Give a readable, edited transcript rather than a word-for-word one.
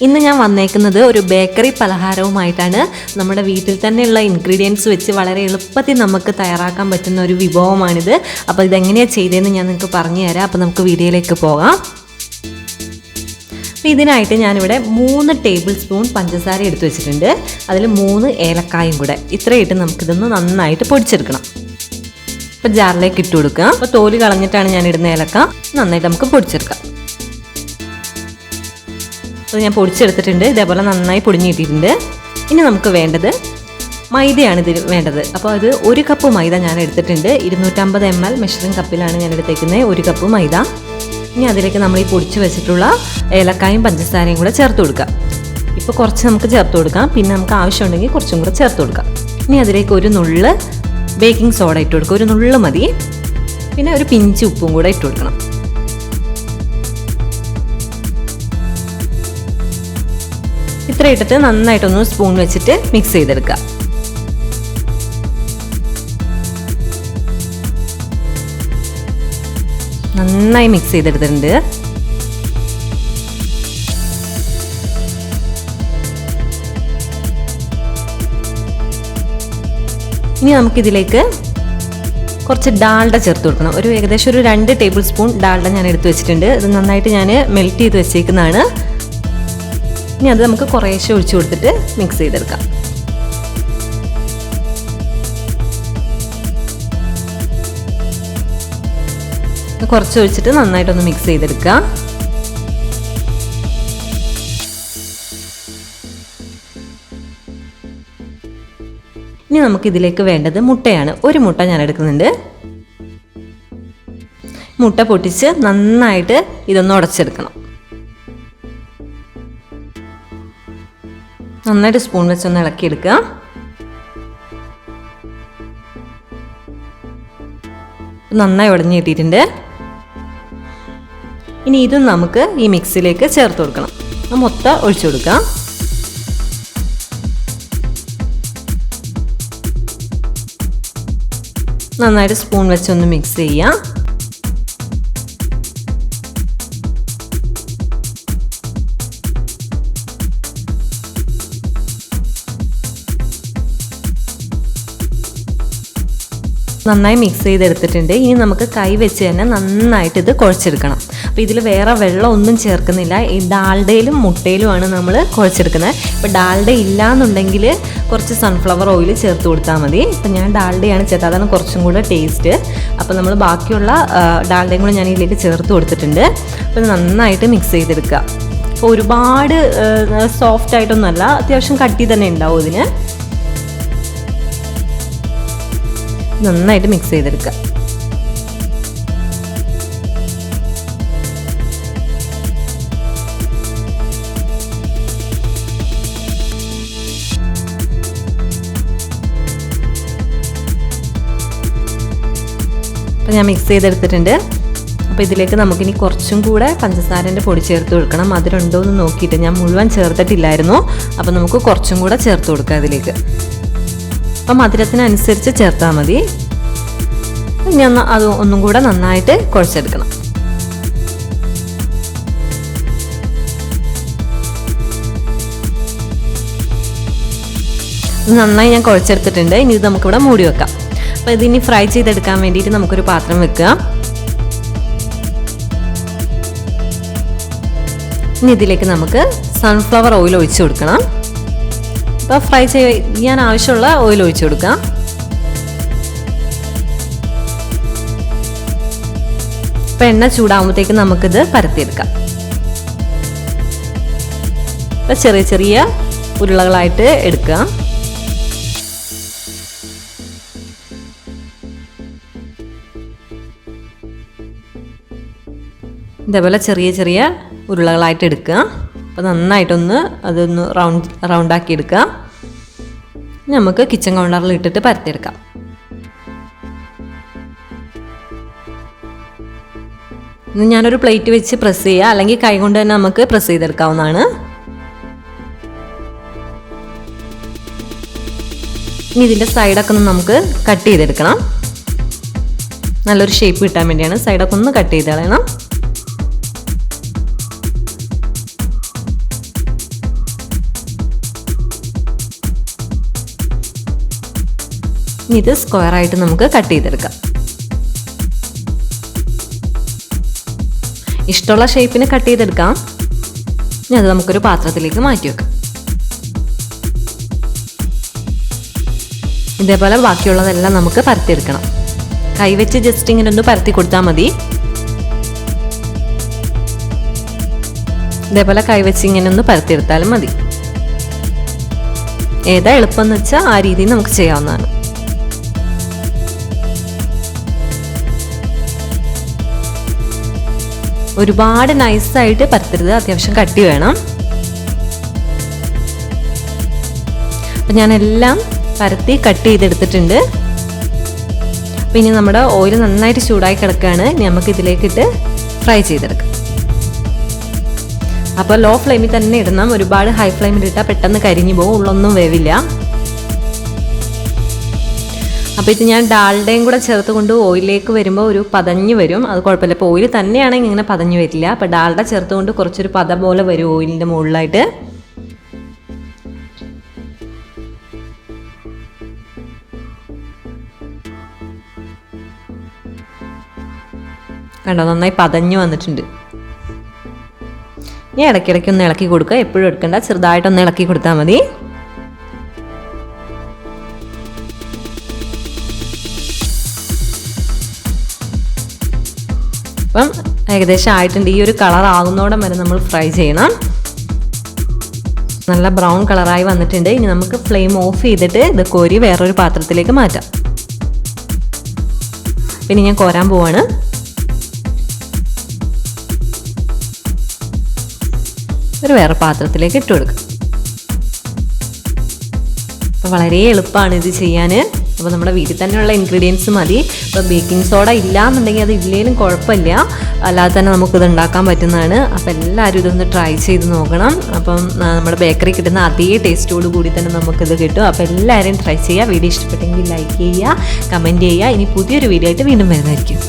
ഇന്ന് ഞാൻ വന്നേക്കുന്നത് ഒരു ബേക്കറി പലഹാരവുമായിട്ടാണ്. നമ്മുടെ വീട്ടിൽ തന്നെയുള്ള ഇൻഗ്രീഡിയൻസ് വെച്ച് വളരെ എളുപ്പത്തിൽ നമുക്ക് തയ്യാറാക്കാൻ പറ്റുന്ന ഒരു വിഭവമാണിത്. അപ്പോൾ ഇതെങ്ങനെയാണ് ചെയ്തതെന്ന് ഞാൻ നിങ്ങൾക്ക് പറഞ്ഞു തരാം. അപ്പോൾ നമുക്ക് വീഡിയോയിലേക്ക് പോകാം. അപ്പോൾ ഇതിനായിട്ട് ഞാനിവിടെ 3 ടേബിൾ സ്പൂൺ പഞ്ചസാര എടുത്ത് വെച്ചിട്ടുണ്ട്. അതിൽ 3 ഏലക്കായും കൂടെ ഇത്രയിട്ട് നമുക്കിതൊന്ന് നന്നായിട്ട് പൊടിച്ചെടുക്കണം. അപ്പോൾ ജാറിലേക്ക് ഇട്ട് കൊടുക്കുക. അപ്പോൾ തോല് കളഞ്ഞിട്ടാണ് ഞാൻ ഇടുന്ന ഏലക്ക. നന്നായിട്ട് നമുക്ക് പൊടിച്ചെടുക്കാം. അത് ഞാൻ പൊടിച്ചെടുത്തിട്ടുണ്ട്. ഇതേപോലെ നന്നായി പൊടിഞ്ഞിട്ടിട്ടുണ്ട്. ഇനി നമുക്ക് വേണ്ടത് മൈദയാണ് ഇതിൽ വേണ്ടത്. അപ്പോൾ അത് 1 കപ്പ് മൈദ ഞാൻ എടുത്തിട്ടുണ്ട്. 250 ml മെഷറിംഗ് കപ്പിലാണ് ഞാൻ എടുത്തേക്കുന്നത് 1 കപ്പ് മൈദ. ഇനി അതിലേക്ക് നമ്മൾ ഈ പൊടിച്ച് വെച്ചിട്ടുള്ള ഏലക്കായും പഞ്ചസാരയും കൂടെ ചേർത്ത് കൊടുക്കാം. ഇപ്പോൾ കുറച്ച് നമുക്ക് ചേർത്ത് കൊടുക്കാം, പിന്നെ നമുക്ക് ആവശ്യമുണ്ടെങ്കിൽ കുറച്ചും കൂടെ ചേർത്ത് കൊടുക്കാം. ഇനി അതിലേക്ക് ഒരു നുള്ള് ബേക്കിംഗ് സോഡ ഇട്ട് കൊടുക്കുക, ഒരു നുള്ള് മതി. പിന്നെ ഒരു പിഞ്ച് ഉപ്പും കൂടെ ഇട്ട് കൊടുക്കണം. ഇത്ര ഇട്ടിട്ട് നന്നായിട്ടൊന്ന് സ്പൂൺ വെച്ചിട്ട് മിക്സ് ചെയ്തെടുക്കുക. നന്നായി മിക്സ് ചെയ്തെടുത്തിട്ടുണ്ട്. ഇനി നമുക്കിതിലേക്ക് കുറച്ച് ഡാൽഡ ചേർത്ത് കൊടുക്കണം. ഏകദേശം ഒരു 2 ടേബിൾ സ്പൂൺ ഡാൽഡ ഞാൻ എടുത്ത് വെച്ചിട്ടുണ്ട്. ഇത് നന്നായിട്ട് ഞാൻ മെൽറ്റ് ചെയ്ത് വെച്ചേക്കുന്നതാണ്. ഇനി അത് നമുക്ക് കുറേശ്ശെ ഒഴിച്ചു കൊടുത്തിട്ട് മിക്സ് ചെയ്തെടുക്കാം. കുറച്ച് ഒഴിച്ചിട്ട് നന്നായിട്ടൊന്ന് മിക്സ് ചെയ്തെടുക്കുക. ഇനി നമുക്കിതിലേക്ക് വേണ്ടത് മുട്ടയാണ്. 1 മുട്ട ഞാൻ എടുക്കുന്നുണ്ട്. മുട്ട പൊട്ടിച്ച് നന്നായിട്ട് ഇതൊന്ന് ഉടച്ചെടുക്കണം. നന്നായിട്ട് സ്പൂൺ വെച്ചൊന്ന് ഇളക്കിയെടുക്കുക. നന്നായി ഉടഞ്ഞു കിട്ടിയിട്ടുണ്ട്. ഇനി ഇതും നമുക്ക് ഈ മിക്സിയിലേക്ക് ചേർത്ത് കൊടുക്കണം. മൊത്തം ഒഴിച്ചു കൊടുക്കാം. നന്നായിട്ട് സ്പൂൺ വെച്ചൊന്ന് മിക്സ് ചെയ്യാം. നന്നായി മിക്സ് ചെയ്തെടുത്തിട്ടുണ്ട്. ഇനി നമുക്ക് കൈ വെച്ച് തന്നെ നന്നായിട്ട് ഇത് കുഴച്ചെടുക്കണം. അപ്പോൾ ഇതിൽ വേറെ വെള്ളം ഒന്നും ചേർക്കുന്നില്ല. ഈ ഡാൽഡയിലും മുട്ടയിലുമാണ് നമ്മൾ കുഴച്ചെടുക്കുന്നത്. ഇപ്പോൾ ഡാൽഡ ഇല്ലയെന്നുണ്ടെങ്കിൽ കുറച്ച് സൺഫ്ലവർ ഓയിൽ ചേർത്ത് കൊടുത്താൽ മതി. ഇപ്പോൾ ഞാൻ ഡാൽഡയാണ് ചേർത്തത്, അതാണ് കുറച്ചും കൂടെ ടേസ്റ്റ്. അപ്പോൾ നമ്മൾ ബാക്കിയുള്ള ഡാൽഡയും കൂടെ ഞാൻ ഇതിലേക്ക് ചേർത്ത് കൊടുത്തിട്ടുണ്ട്. അപ്പോൾ ഇത് നന്നായിട്ട് മിക്സ് ചെയ്തെടുക്കുക. അപ്പോൾ ഒരുപാട് സോഫ്റ്റ് ആയിട്ടൊന്നുമല്ല, അത്യാവശ്യം കട്ടി തന്നെ ഉണ്ടാവും ഇതിന്. നന്നായിട്ട് മിക്സ് ചെയ്തെടുക്കുക. അപ്പോൾ ഞാൻ മിക്സ് ചെയ്തെടുത്തിട്ടുണ്ട്. അപ്പോൾ ഇതിലേക്ക് നമുക്കിനി കുറച്ചും കൂടെ പഞ്ചസാരൻ്റെ പൊടി ചേർത്ത് കൊടുക്കണം. മധുരമുണ്ടോ എന്ന് നോക്കിയിട്ട്, ഞാൻ മുഴുവൻ ചേർത്തിട്ടില്ലായിരുന്നു. അപ്പോൾ നമുക്ക് കുറച്ചും കൂടെ ചേർത്ത് കൊടുക്കാം ഇതിലേക്ക്. അപ്പം മധുരത്തിനനുസരിച്ച് ചേർത്താൽ മതി. ഞാൻ അത് ഒന്നും കൂടെ നന്നായിട്ട് കുഴച്ചെടുക്കണം. നന്നായി ഞാൻ കുഴച്ചെടുത്തിട്ടുണ്ട്. ഇനി ഇത് നമുക്കിവിടെ മൂടി വെക്കാം. അപ്പോൾ ഇതിനി ഫ്രൈ ചെയ്തെടുക്കാൻ വേണ്ടിയിട്ട് നമുക്കൊരു പാത്രം വെക്കുക. ഇനി ഇതിലേക്ക് നമുക്ക് സൺഫ്ലവർ ഓയിൽ ഒഴിച്ചു കൊടുക്കണം. അപ്പോൾ ഫ്രൈ ചെയ്യാൻ ആവശ്യമുള്ള ഓയിൽ ഒഴിച്ചു കൊടുക്കാം. അപ്പോൾ എണ്ണ ചൂടാകുമ്പോഴത്തേക്ക് നമുക്കിത് പരത്തിയെടുക്കാം. അപ്പോൾ ചെറിയ ചെറിയ ഉരുളകളായിട്ട് എടുക്കുക. ഇതേപോലെ ചെറിയ ചെറിയ ഉരുളകളായിട്ട് എടുക്കുക. അപ്പോൾ നന്നായിട്ടൊന്ന് അതൊന്ന് റൗണ്ടാക്കി എടുക്കുക. നമുക്ക് കിച്ചൺ കൗണ്ടറിൽ ഇട്ടിട്ട് പരത്തിയെടുക്കാം. ഞാനൊരു പ്ലേറ്റ് വെച്ച് പ്രസ് ചെയ്യുക, അല്ലെങ്കിൽ കൈ കൊണ്ട് തന്നെ നമുക്ക് പ്രസ് ചെയ്തെടുക്കാവുന്നതാണ്. ഇനി ഇതിൻ്റെ സൈഡൊക്കെ ഒന്ന് നമുക്ക് കട്ട് ചെയ്തെടുക്കണം. നല്ലൊരു ഷേപ്പ് കിട്ടാൻ വേണ്ടിയാണ് സൈഡൊക്കെ ഒന്ന് കട്ട് ചെയ്ത് കളയണം. ഇനി ഇത് സ്ക്വയറായിട്ട് നമുക്ക് കട്ട് ചെയ്തെടുക്കാം. ഇഷ്ടമുള്ള ഷേപ്പിന് കട്ട് ചെയ്തെടുക്കാം. ഇനി അത് നമുക്കൊരു പാത്രത്തിലേക്ക് മാറ്റി വെക്കാം. ഇതേപോലെ ബാക്കിയുള്ളതെല്ലാം നമുക്ക് പരത്തിയെടുക്കണം. കൈവച്ച് ജസ്റ്റ് ഇങ്ങനെ ഒന്ന് പരത്തി കൊടുത്താൽ മതി. ഇതേപോലെ കൈവച്ച് ഇങ്ങനെ ഒന്ന് പരത്തിയെടുത്താലും മതി. ഏതാ എളുപ്പമെന്ന് വെച്ചാൽ ആ രീതിയിൽ നമുക്ക് ചെയ്യാവുന്നതാണ്. ഒരുപാട് നൈസായിട്ട് പരത്തരുത്, അത്യാവശ്യം കട്ടി വേണം. അപ്പം ഞാനെല്ലാം പരത്തി കട്ട് ചെയ്തെടുത്തിട്ടുണ്ട്. പിന്നെ നമ്മുടെ ഓയിൽ നന്നായിട്ട് ചൂടായി കിടക്കുകയാണ്. ഇനി നമുക്ക് ഇതിലേക്കിട്ട് ഫ്രൈ ചെയ്തെടുക്കാം. അപ്പോൾ ലോ ഫ്ലെയിമിൽ തന്നെ ഇടണം. ഒരുപാട് ഹൈ ഫ്ലെയിമിൽ ഇട്ടാൽ പെട്ടെന്ന് കരിഞ്ഞു പോകും, ഉള്ളൊന്നും വേവില്ല. അപ്പോൾ ഇത് ഞാൻ ഡാൽഡയും കൂടെ ചേർത്ത് കൊണ്ട് ഓയിലിലേക്ക് വരുമ്പോൾ ഒരു പതഞ്ഞ് വരും. അത് കുഴപ്പമില്ല. ഇപ്പോൾ ഓയിൽ തന്നെയാണെങ്കിൽ ഇങ്ങനെ പതഞ്ഞ് വരില്ല. അപ്പോൾ ഡാൽഡ ചേർത്ത് കൊണ്ട് കുറച്ചൊരു പത പോലെ വരും ഓയിലിൻ്റെ മുകളിലായിട്ട്. കണ്ടോ, നന്നായി പതഞ്ഞ് വന്നിട്ടുണ്ട്. ഞാൻ ഇടയ്ക്കിടയ്ക്ക് ഒന്ന് ഇളക്കി കൊടുക്കുക. എപ്പോഴും എടുക്കണ്ട, ചെറുതായിട്ടൊന്ന് ഇളക്കി കൊടുത്താൽ മതി. അപ്പം ഏകദേശം ആയിട്ടുണ്ട്. ഈ ഒരു കളർ ആകുന്നോടം വരെ നമ്മൾ ഫ്രൈ ചെയ്യണം. നല്ല ബ്രൗൺ കളറായി വന്നിട്ടുണ്ട്. ഇനി നമുക്ക് ഫ്ലെയിം ഓഫ് ചെയ്തിട്ട് ഇത് കോരി വേറൊരു പാത്രത്തിലേക്ക് മാറ്റാം. പിന്നെ ഞാൻ കോരാൻ പോവാണ്. ഒരു വേറെ പാത്രത്തിലേക്ക് ഇട്ട് കൊടുക്കുക. അപ്പോൾ വളരെ എളുപ്പമാണ് ഇത് ചെയ്യാൻ. അപ്പോൾ നമ്മുടെ വീട്ടിൽ തന്നെയുള്ള ഇൻഗ്രീഡിയൻസ് മതി. ഇപ്പോൾ ബേക്കിംഗ് സോഡ ഇല്ല എന്നുണ്ടെങ്കിൽ അത് ഇല്ലെങ്കിലും കുഴപ്പമില്ല, അല്ലാതെ തന്നെ നമുക്കിത് ഉണ്ടാക്കാൻ പറ്റുന്നതാണ്. അപ്പോൾ എല്ലാവരും ഇതൊന്ന് ട്രൈ ചെയ്ത് നോക്കണം. അപ്പം നമ്മുടെ ബേക്കറി കിട്ടുന്ന അതേ ടേസ്റ്റോട് കൂടി തന്നെ നമുക്കിത് കിട്ടും. അപ്പോൾ എല്ലാവരും ട്രൈ ചെയ്യുക. വീഡിയോ ഇഷ്ടപ്പെട്ടെങ്കിൽ ലൈക്ക് ചെയ്യുക, കമൻറ്റ് ചെയ്യുക. ഇനി പുതിയൊരു വീഡിയോ ആയിട്ട് വീണ്ടും വരുന്നതായിരിക്കും.